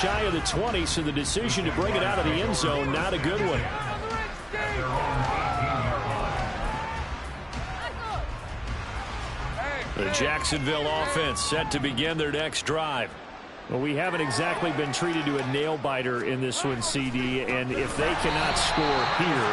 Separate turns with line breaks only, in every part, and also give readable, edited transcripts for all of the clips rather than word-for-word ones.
Shy of the 20, so the decision to bring it out of the end zone, not a good one. The Jacksonville offense set to begin their next drive. Well, we haven't exactly been treated to a nail-biter in this one, CD, and if they cannot score here,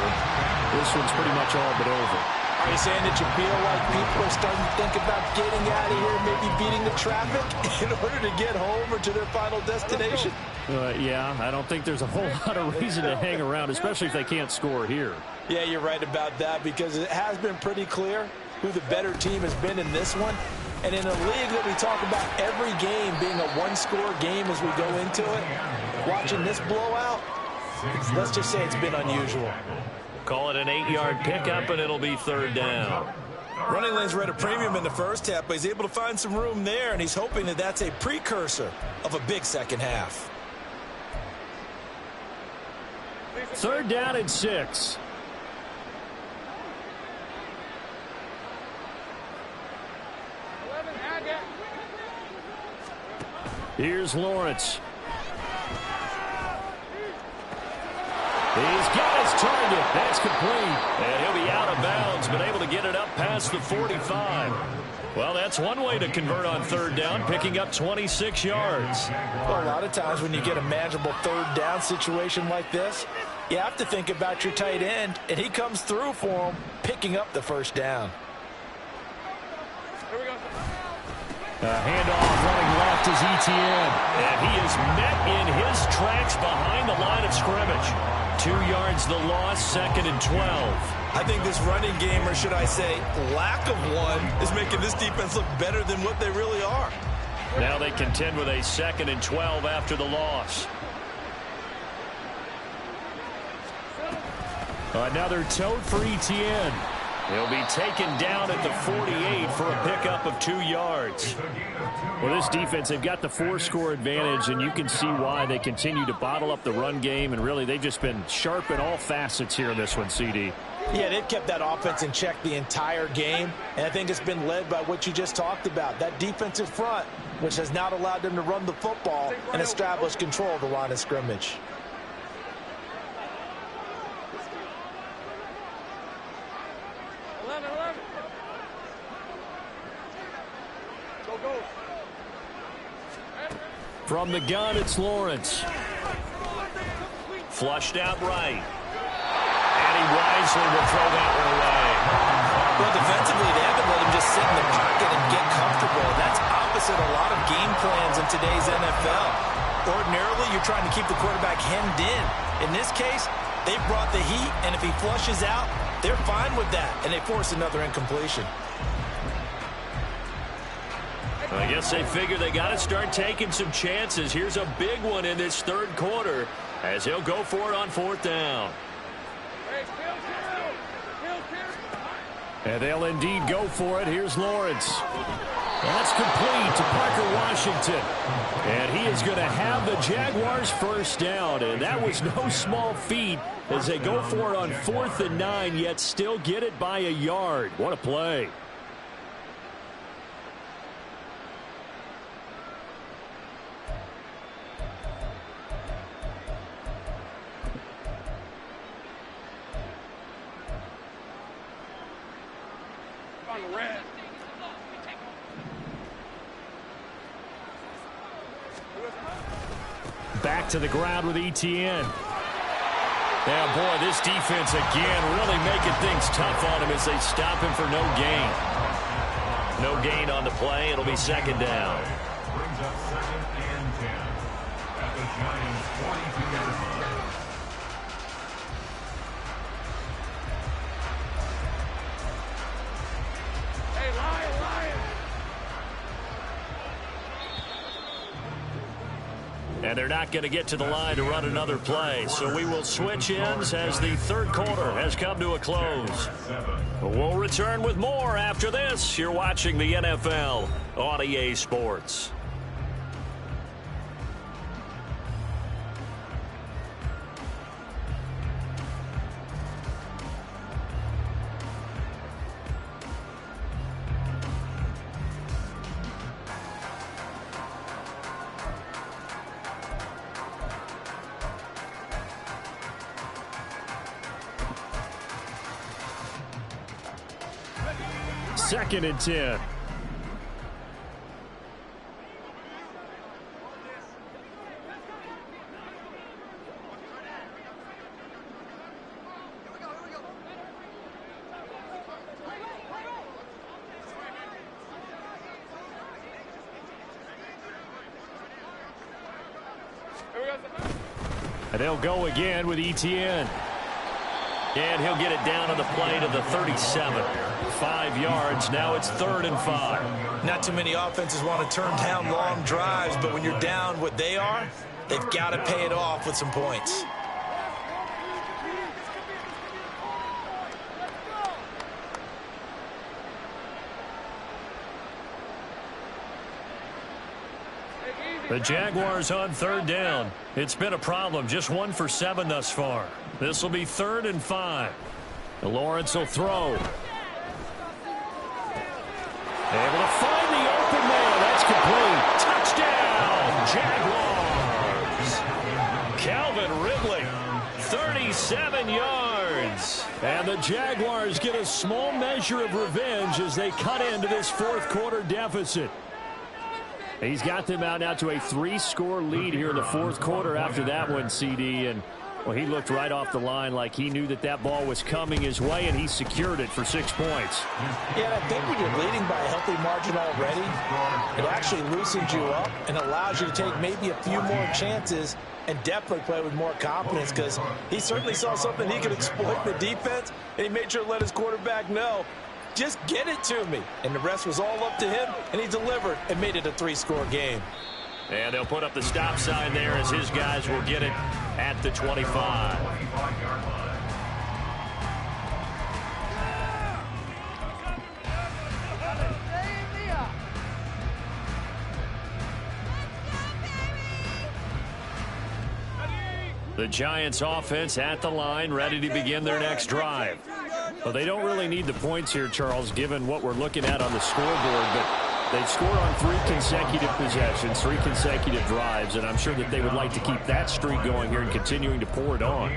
this one's pretty much all but over.
Are you saying that you feel like people are starting to think about getting out of here, maybe beating the traffic in order to get home or to their final destination?
Yeah, I don't think there's a whole lot of reason to hang around, especially if they can't score here.
Yeah, you're right about that, because it has been pretty clear who the better team has been in this one. And in a league that we talk about every game being a one-score game as we go into it, watching this blowout, let's just say it's been unusual.
Call it an 8-yard pickup, and it'll be third down.
Running lanes were at a premium in the first half, but he's able to find some room there, and he's hoping that that's a precursor of a big second half.
Third down and 6. Here's Lawrence. He's got his target. That's complete. And he'll be out of bounds, but able to get it up past the 45. Well, that's one way to convert on third down, picking up 26 yards.
Well, a lot of times when you get a manageable third down situation like this, you have to think about your tight end, and he comes through for him, picking up the first down.
Handoff running left is Etienne. And he is met in his tracks behind the line of scrimmage. 2 yards the loss, second and 12.
I think this running game, or should I say lack of one, is making this defense look better than what they really are.
Now they contend with a second and 12 after the loss. Another tote for Etienne. He'll be taken down at the 48 for a pickup of 2 yards. Well, this defense, they've got the 4-score advantage, and you can see why they continue to bottle up the run game, and really they've just been sharp in all facets here in this one, CD.
Yeah, they've kept that offense in check the entire game, and I think it's been led by what you just talked about, that defensive front, which has not allowed them to run the football and establish control of the line of scrimmage.
From the gun, it's Lawrence. Flushed out right. And he wisely will throw that one away.
Well, defensively, they haven't let him just sit in the pocket and get comfortable. That's opposite a lot of game plans in today's NFL. Ordinarily, you're trying to keep the quarterback hemmed in. In this case, they've brought the heat, and if he flushes out, they're fine with that, and they force another incompletion.
I guess they figure they got to start taking some chances. Here's a big one in this third quarter as he'll go for it on fourth down. And they'll indeed go for it. Here's Lawrence. That's complete to Parker Washington. And he is going to have the Jaguars first down. And that was no small feat as they go for it on 4th and 9, yet still get it by a yard. What a play. Back to the ground with Etienne. Yeah, boy, this defense again really making things tough on him as they stop him for no gain. No gain on the play. It'll be second down.
Brings up second and 10 at the Giants' 22-yard line.
And they're not going to get to the line to run another play. So we will switch ends as the third quarter has come to a close. We'll return with more after this. You're watching the NFL on EA Sports. 2nd and 10. And they'll go again with Etienne. And he'll get it down on the play to the 37. 5 yards. Now it's 3rd and 5.
Not too many offenses want to turn down long drives, but when you're down what they are, they've got to pay it off with some points.
The Jaguars on 3rd down. It's been a problem. Just 1 for 7 thus far. This will be 3rd and 5. Lawrence will throw. Able to find the open man. That's complete. Touchdown, Jaguars. Calvin Ridley, 37 yards. And the Jaguars get a small measure of revenge as they cut into this 4th quarter deficit. He's got them out now to a 3-score lead here in the 4th quarter after that one, CD. And, well, he looked right off the line like he knew that that ball was coming his way, and he secured it for 6 points.
Yeah, and I think when you're leading by a healthy margin already, it actually loosens you up and allows you to take maybe a few more chances and definitely play with more confidence, because he certainly saw something he could exploit in the defense, and he made sure to let his quarterback know, just get it to me. And the rest was all up to him, and he delivered and made it a 3-score game.
And they'll put up the stop sign there as his guys will get it at the 25. The Giants offense at the line, ready to begin their next drive. Well, they don't really need the points here, Charles, given what we're looking at on the scoreboard, but they've scored on 3 consecutive possessions, 3 consecutive drives, and I'm sure that they would like to keep that streak going here and continuing to pour it on.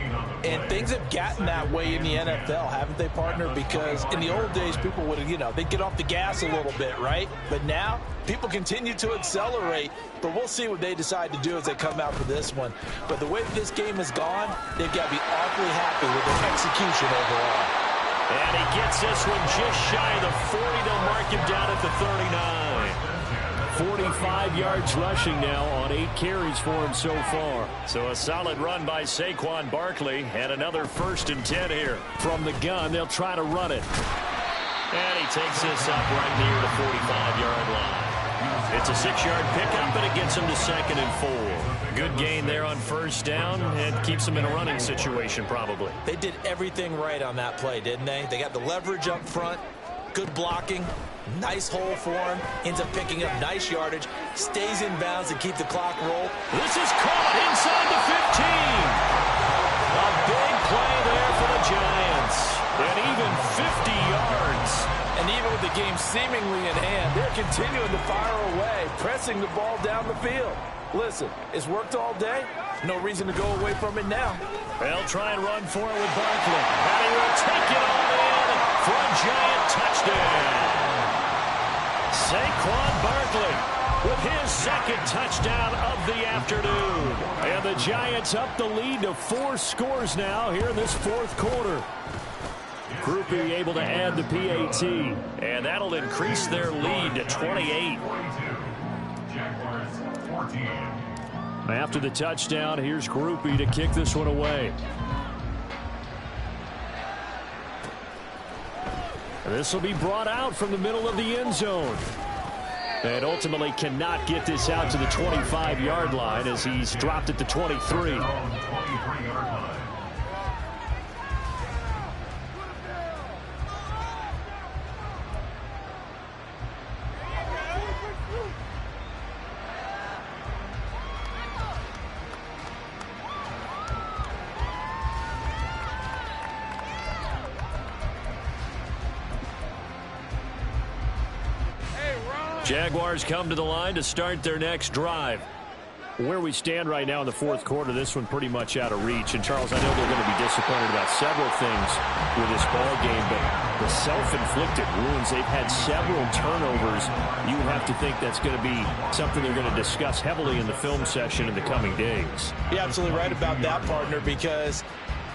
And things have gotten that way in the NFL, haven't they, partner? Because in the old days, people would, they'd get off the gas a little bit, right? But now, people continue to accelerate, but we'll see what they decide to do as they come out for this one. But the way this game has gone, they've got to be awfully happy with their execution overall.
And he gets this one just shy of the 40. They'll mark him down at the 39. 45 yards rushing now on 8 carries for him so far. So a solid run by Saquon Barkley, and another 1st and 10 here. From the gun, they'll try to run it. And he takes this up right near the 45-yard line. It's a 6-yard pickup, and it gets him to 2nd and 4. Good gain there on 1st down, and keeps them in a running situation probably.
They did everything right on that play, didn't they? They got the leverage up front, good blocking, nice hole for him, ends up picking up nice yardage, stays in bounds to keep the clock roll.
This is caught inside the 15. A big play there for the Giants, and even 50 yards.
And even with the game seemingly in hand, they're continuing to fire away, pressing the ball down the field. Listen, it's worked all day. No reason to go away from it now.
They'll try and run for it with Barkley. And he will take it all in for a Giant touchdown. Saquon Barkley with his 2nd touchdown of the afternoon. And the Giants up the lead to 4 scores now here in this 4th quarter. Groupie able to add the PAT, and that'll increase their lead to 28. After the touchdown, here's Groupie to kick this one away. This will be brought out from the middle of the end zone. And ultimately cannot get this out to the 25-yard line as he's dropped at the 23. Jaguars come to the line to start their next drive. Where we stand right now in the fourth quarter, this one pretty much out of reach. And, Charles, I know they're going to be disappointed about several things with this ball game, but the self-inflicted wounds, they've had several turnovers. You have to think that's going to be something they're going to discuss heavily in the film session in the coming days.
You're absolutely right about that, partner, because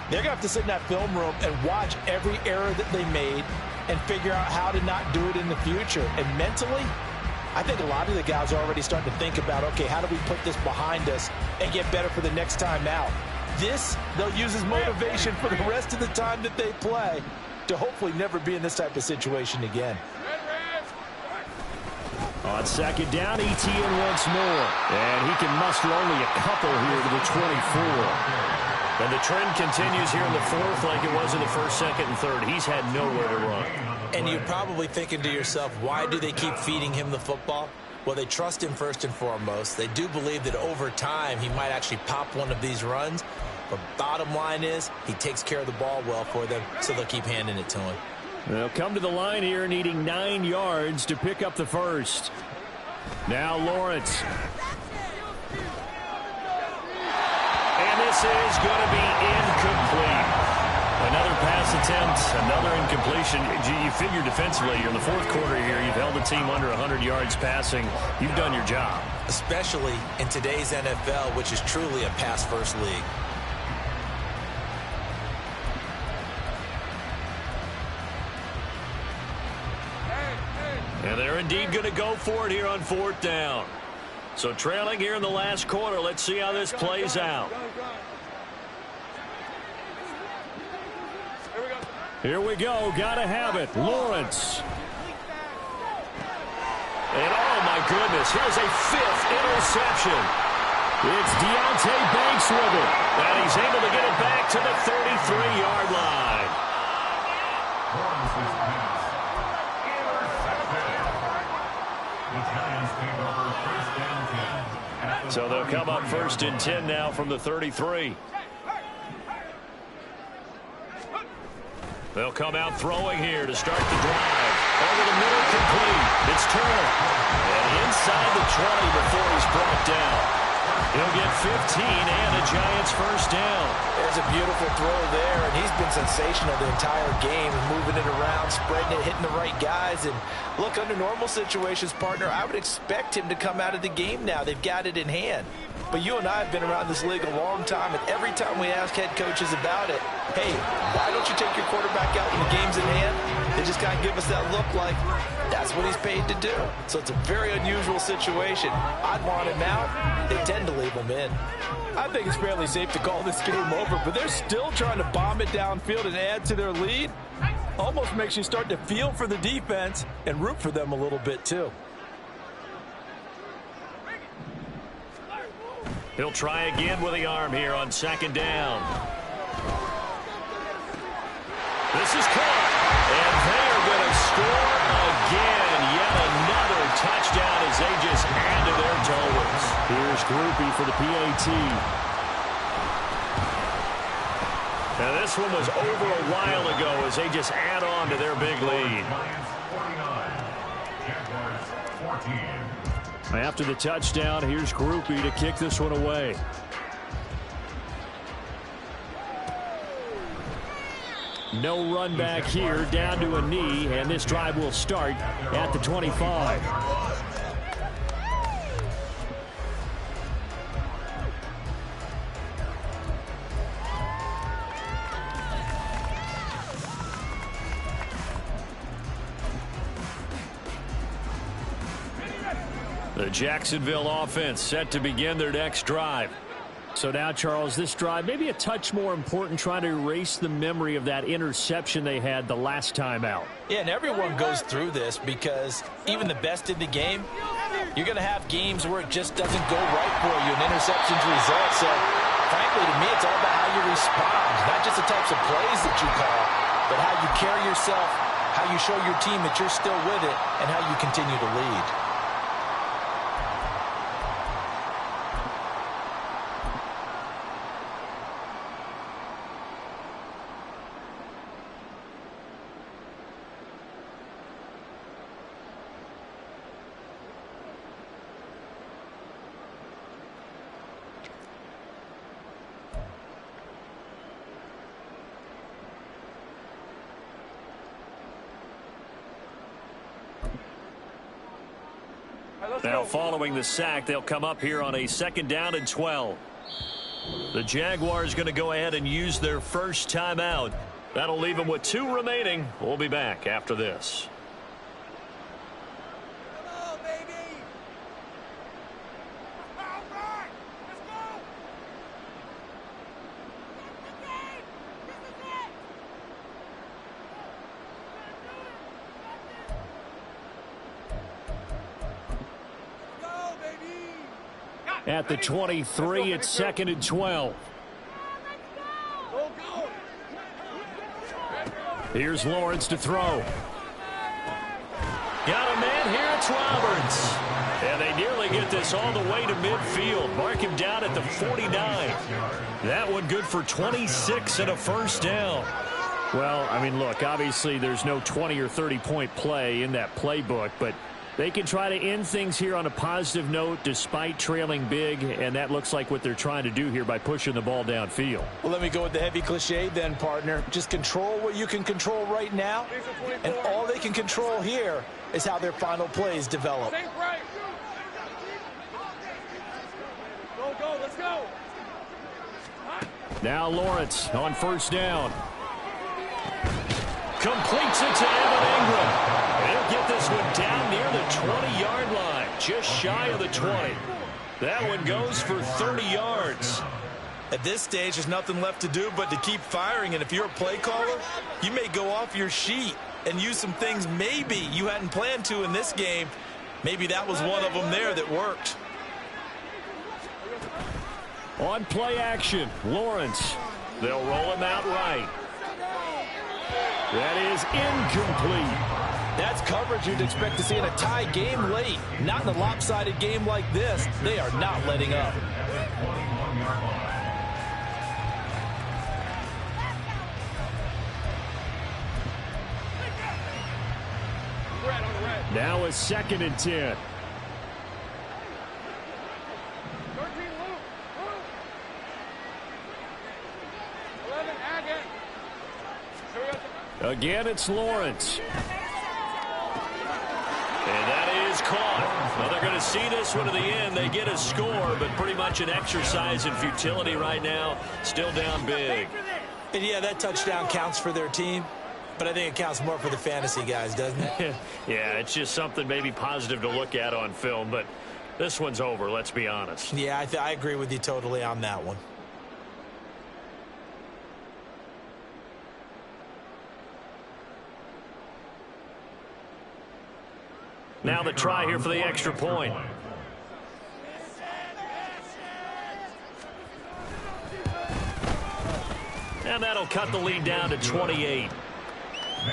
they're going to have to sit in that film room and watch every error that they made and figure out how to not do it in the future. And mentally, I think a lot of the guys are already starting to think about, okay, how do we put this behind us and get better for the next time out? This, they'll use as motivation for the rest of the time that they play to hopefully never be in this type of situation again.
On second down, Etienne once more. And he can muster only a couple here to the 24. And the trend continues here in the fourth like it was in the first, second, and third. He's had nowhere to run.
And you're probably thinking to yourself, why do they keep feeding him the football? Well, they trust him first and foremost. They do believe that over time he might actually pop one of these runs. But bottom line is he takes care of the ball well for them, so they'll keep handing it to him.
They'll come to the line here needing 9 yards to pick up the first. Now Lawrence. And this is going to be incomplete. Another pass attempt, another incompletion. You figure defensively, you're in the fourth quarter here. You've held the team under 100 yards passing. You've done your job.
Especially in today's NFL, which is truly a pass-first league.
And they're indeed going to go for it here on fourth down. So trailing here in the last quarter. Let's see how this plays out. Here we go. Got to have it. Lawrence. And oh, my goodness. Here's a 5th interception. It's Deontay Banks with it. And he's able to get it back to the 33-yard line. So they'll come up 1st and 10 now from the 33. They'll come out throwing here to start the drive. Over the middle, complete. It's Turner. And inside the 20 before he's brought down. He'll get 15 and a Giants first down.
There's a beautiful throw there, and he's been sensational the entire game, moving it around, spreading it, hitting the right guys. And look, under normal situations, partner, I would expect him to come out of the game now. They've got it in hand. But you and I have been around this league a long time, and every time we ask head coaches about it, hey, why don't you take your quarterback out when the game's in hand? They just kind of give us that look like that's what he's paid to do. So it's a very unusual situation. I'd want him out. They tend to leave him in.
I think it's fairly safe to call this game over, but they're still trying to bomb it downfield and add to their lead. Almost makes you start to feel for the defense and root for them a little bit too.
He'll try again with the arm here on second down. This is caught. And they're going to score again. Yet another touchdown as they just add to their totals. Here's Groupie for the PAT. Now this one was over a while ago as they just add on to their big lead. After the touchdown, here's Groupie to kick this one away. No run back here, down to a knee, and this drive will start at the 25. The Jacksonville offense set to begin their next drive. So now, Charles, this drive maybe a touch more important, trying to erase the memory of that interception they had the last time out.
Yeah, and everyone goes through this because even the best in the game, you're going to have games where it just doesn't go right for you, and interceptions result. So, frankly, to me, it's all about how you respond, not just the types of plays that you call, but how you carry yourself, how you show your team that you're still with it, and how you continue to lead.
Now following the sack, they'll come up here on a 2nd down and 12. The Jaguars going to go ahead and use their first timeout. That'll leave them with 2 remaining. We'll be back after this. At the 23, it's 2nd and 12. Here's Lawrence to throw. Got a man here, it's Roberts. And they nearly get this all the way to midfield. Mark him down at the 49. That one good for 26 and a first down. Well, I mean, look, obviously there's no 20 or 30-point play in that playbook, but they can try to end things here on a positive note despite trailing big, and that looks like what they're trying to do here by pushing the ball downfield.
Well, let me go with the heavy cliche then, partner. Just control what you can control right now, and all they can control here is how their final plays develop.
Go, let's go.
Now Lawrence on first down. Completes it to Evan Ingram. He'll get this one down near the 20-yard line, just shy of the 20. That one goes for 30 yards.
At this stage, there's nothing left to do but to keep firing, and if you're a play caller, you may go off your sheet and use some things maybe you hadn't planned to in this game. Maybe that was one of them there that worked.
On play action, Lawrence. They'll roll him out right. That is incomplete.
That's coverage you'd expect to see in a tie game late. Not in a lopsided game like this. They are not letting up.
Now a 2nd and 10. Again, it's Lawrence. And that is caught. Well, they're going to see this one to the end. They get a score, but pretty much an exercise in futility right now. Still down big.
And yeah, that touchdown counts for their team, but I think it counts more for the fantasy guys, doesn't it?
Yeah, it's just something maybe positive to look at on film, but this one's over, let's be honest.
Yeah, I agree with you totally on that one.
Now the try here for the extra point. And that'll cut the lead down to 28.
Makes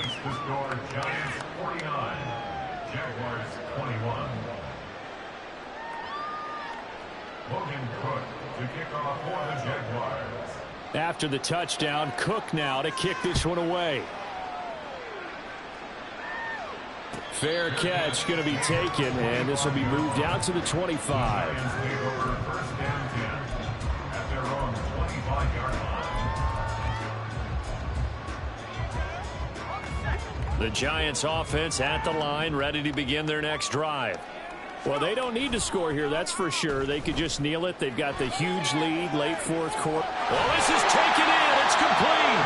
the score Giants 49, Jaguars 21. Logan Cook to kick off for the Jaguars.
After the touchdown, Cook now to kick this one away. Fair catch going to be taken, and this will be moved out to the 25. The Giants offense at the line, ready to begin their next drive. Well, they don't need to score here, that's for sure. They could just kneel it. They've got the huge lead, late 4th quarter. Well, this is taken in. It's complete.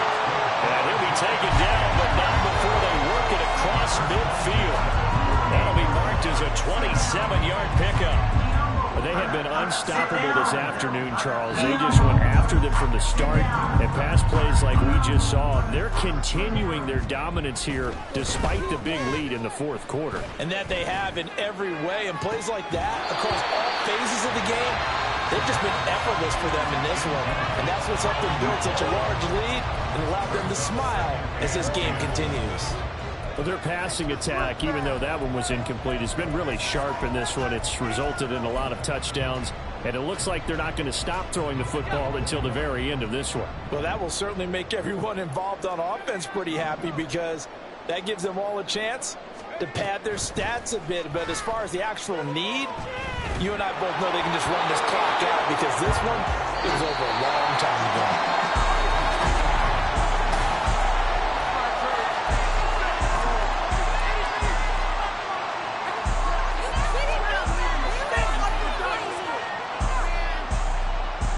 And he'll be taken down, but not before they work it across midfield. That'll be marked as a 27-yard pickup. They have been unstoppable this afternoon, Charles. They just went after them from the start, and pass plays like we just saw. They're continuing their dominance here despite the big lead in the 4th quarter.
And that they have in every way. And plays like that across all phases of the game, they've just been effortless for them in this one. And that's what's helped them build such a large lead and allowed them to smile as this game continues.
Well, their passing attack, even though that one was incomplete, has been really sharp in this one. It's resulted in a lot of touchdowns, and it looks like they're not going to stop throwing the football until the very end of this one.
Well, that will certainly make everyone involved on offense pretty happy, because that gives them all a chance to pad their stats a bit. But as far as the actual need, you and I both know they can just run this clock out, because this one is over a long